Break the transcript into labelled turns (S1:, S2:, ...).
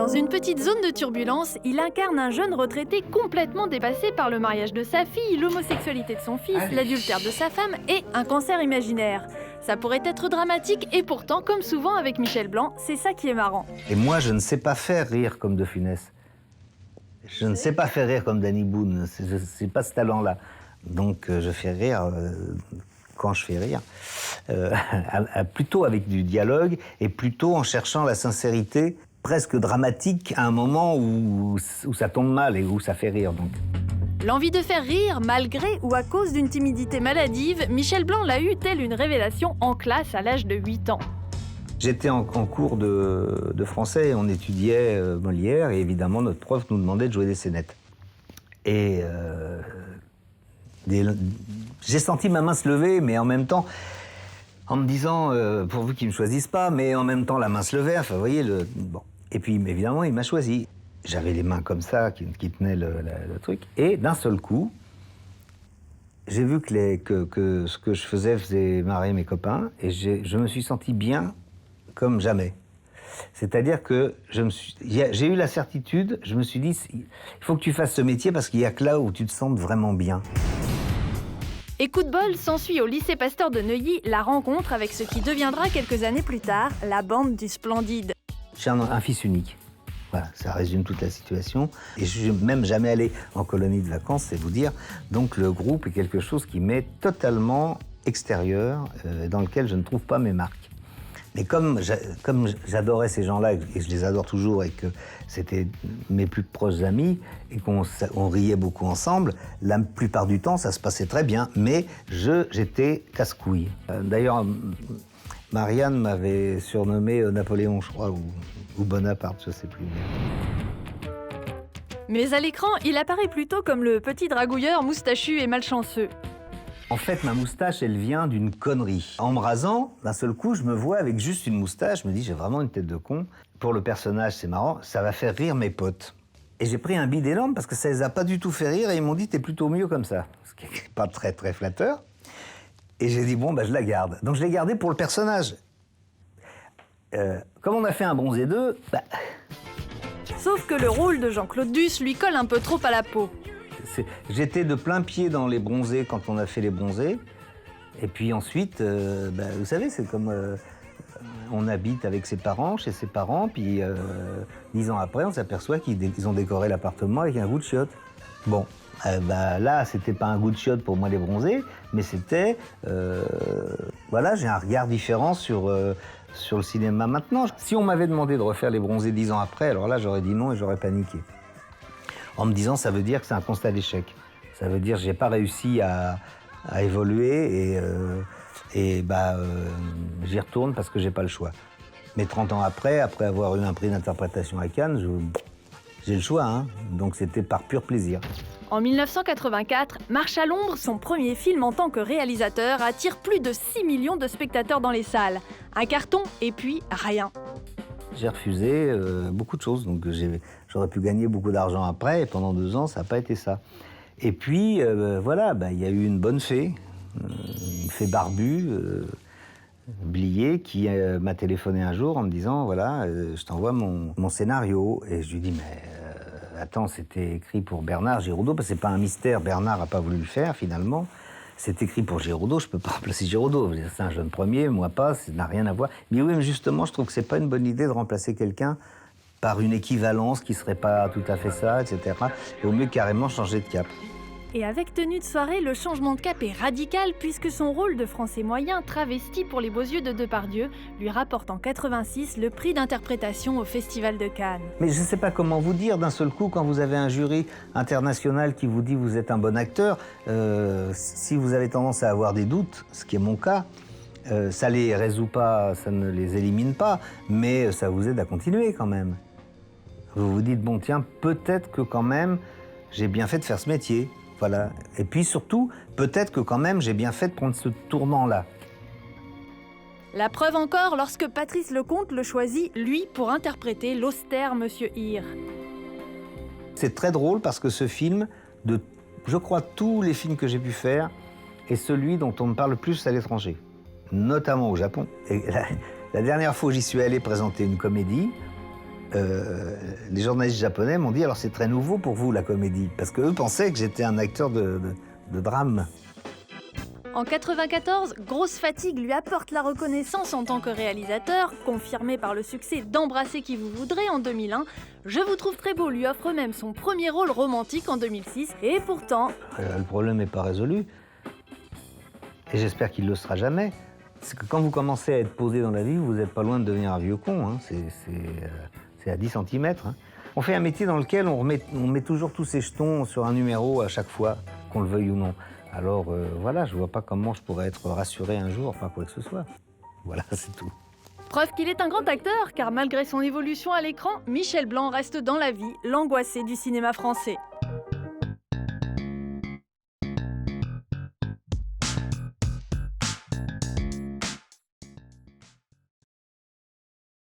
S1: Dans une petite zone de turbulence, il incarne un jeune retraité complètement dépassé par le mariage de sa fille, l'homosexualité de son fils, l'adultère de sa femme et un cancer imaginaire. Ça pourrait être dramatique et pourtant, comme souvent avec Michel Blanc, c'est ça qui est marrant.
S2: Et moi, je ne sais pas faire rire comme De Funès. Je ne sais pas faire rire comme Danny Boone. Je n'ai pas ce talent-là. Donc, je fais rire quand je fais rire, plutôt avec du dialogue et plutôt en cherchant la sincérité presque dramatique à un moment où ça tombe mal et où ça fait rire. Donc.
S1: L'envie de faire rire, malgré ou à cause d'une timidité maladive, Michel Blanc l'a eu telle une révélation en classe à l'âge de 8 ans.
S2: J'étais en cours de français et on étudiait Molière et évidemment notre prof nous demandait de jouer des scénettes. Et j'ai senti ma main se lever, mais en même temps, en me disant, pourvu qu'ils ne me choisissent pas, mais en même temps la main se levait, enfin vous voyez, bon. Et puis évidemment il m'a choisi. J'avais les mains comme ça qui tenaient le truc, et d'un seul coup, j'ai vu que ce que je faisait marrer mes copains, et je me suis senti bien comme jamais. C'est-à-dire que j'ai eu la certitude, je me suis dit, il faut que tu fasses ce métier parce qu'il n'y a que là où tu te sens vraiment bien.
S1: Et coup de bol, s'ensuit au lycée Pasteur de Neuilly la rencontre avec ce qui deviendra quelques années plus tard la bande du Splendide.
S2: J'ai un fils unique. Voilà, ça résume toute la situation. Et je suis même jamais allé en colonie de vacances, c'est vous dire. Donc le groupe est quelque chose qui m'est totalement extérieur, dans lequel je ne trouve pas mes marques. Mais comme j'adorais ces gens-là, et je les adore toujours, et que c'était mes plus proches amis, et qu'on riait beaucoup ensemble, la plupart du temps, ça se passait très bien, mais j'étais casse-couille. D'ailleurs, Marianne m'avait surnommé Napoléon, je crois, ou Bonaparte, je sais plus.
S1: Mais à l'écran, il apparaît plutôt comme le petit dragouilleur moustachu et malchanceux.
S2: En fait, ma moustache, elle vient d'une connerie. En me rasant, d'un seul coup, je me vois avec juste une moustache. Je me dis, j'ai vraiment une tête de con. Pour le personnage, c'est marrant, ça va faire rire mes potes. Et j'ai pris un bide énorme parce que ça les a pas du tout fait rire et ils m'ont dit, t'es plutôt mieux comme ça. Ce qui n'est pas très, très flatteur. Et j'ai dit, bon, je la garde. Donc je l'ai gardée pour le personnage. Comme on a fait un bronzé 2,
S1: Sauf que le rôle de Jean-Claude Duss lui colle un peu trop à la peau.
S2: J'étais de plein pied dans les bronzés quand on a fait les bronzés. Et puis ensuite, vous savez, c'est comme on habite avec ses parents, chez ses parents, puis 10 ans après, on s'aperçoit qu'ils ont décoré l'appartement avec un goût de chiotte. Bon, là, c'était pas un goût de chiotte pour moi les bronzés, mais c'était, voilà, j'ai un regard différent sur le cinéma maintenant. Si on m'avait demandé de refaire les bronzés 10 ans après, alors là, j'aurais dit non et j'aurais paniqué. En me disant, ça veut dire que c'est un constat d'échec. Ça veut dire que j'ai pas réussi à évoluer et j'y retourne parce que j'ai pas le choix. Mais 30 ans après avoir eu un prix d'interprétation à Cannes, j'ai le choix, hein. Donc c'était par pur plaisir.
S1: En 1984, Marche à l'ombre, son premier film en tant que réalisateur, attire plus de 6 millions de spectateurs dans les salles. Un carton et puis rien.
S2: J'ai refusé beaucoup de choses, donc j'aurais pu gagner beaucoup d'argent après, et pendant 2 ans, ça n'a pas été ça. Et puis, voilà, il y a eu une bonne fée, une fée barbue, Blier, qui m'a téléphoné un jour en me disant, voilà, je t'envoie mon scénario. Et je lui dis, mais attends, c'était écrit pour Bernard Giraudot, parce que c'est pas un mystère, Bernard n'a pas voulu le faire, finalement. C'est écrit pour Giraudot, je ne peux pas remplacer Giraudot. C'est un jeune premier, moi pas, ça n'a rien à voir. Mais oui, mais justement, je trouve que ce n'est pas une bonne idée de remplacer quelqu'un par une équivalence qui ne serait pas tout à fait ça, etc. Il vaut mieux carrément changer de cap.
S1: Et avec Tenue de soirée, le changement de cap est radical puisque son rôle de français moyen, travesti pour les beaux yeux de Depardieu, lui rapporte en 86 le prix d'interprétation au Festival de Cannes.
S2: Mais je ne sais pas comment vous dire d'un seul coup, quand vous avez un jury international qui vous dit vous êtes un bon acteur, si vous avez tendance à avoir des doutes, ce qui est mon cas, ça ne les résout pas, ça ne les élimine pas, mais ça vous aide à continuer quand même. Vous vous dites, bon tiens, peut-être que quand même, j'ai bien fait de faire ce métier. Voilà. Et puis surtout, peut-être que quand même, j'ai bien fait de prendre ce tournant-là.
S1: La preuve encore lorsque Patrice Lecomte le choisit, lui, pour interpréter l'austère Monsieur Hir.
S2: C'est très drôle parce que ce film, de, je crois, tous les films que j'ai pu faire, est celui dont on me parle le plus à l'étranger, notamment au Japon. Et la dernière fois où j'y suis allé présenter une comédie, les journalistes japonais m'ont dit « Alors c'est très nouveau pour vous la comédie », parce qu'eux pensaient que j'étais un acteur de drame.
S1: En 94, Grosse Fatigue lui apporte la reconnaissance en tant que réalisateur, confirmé par le succès d'Embrasser qui vous voudrez en 2001. Je vous trouve très beau lui offre même son premier rôle romantique en 2006, et pourtant...
S2: Le problème n'est pas résolu, et j'espère qu'il ne le sera jamais. C'est que quand vous commencez à être posé dans la vie, vous n'êtes pas loin de devenir un vieux con, hein. C'est à 10 cm. Hein. On fait un métier dans lequel on met toujours tous ses jetons sur un numéro à chaque fois, qu'on le veuille ou non. Alors voilà, je vois pas comment je pourrais être rassuré un jour par quoi que ce soit. Voilà, c'est tout.
S1: Preuve qu'il est un grand acteur, car malgré son évolution à l'écran, Michel Blanc reste dans la vie l'angoissé du cinéma français.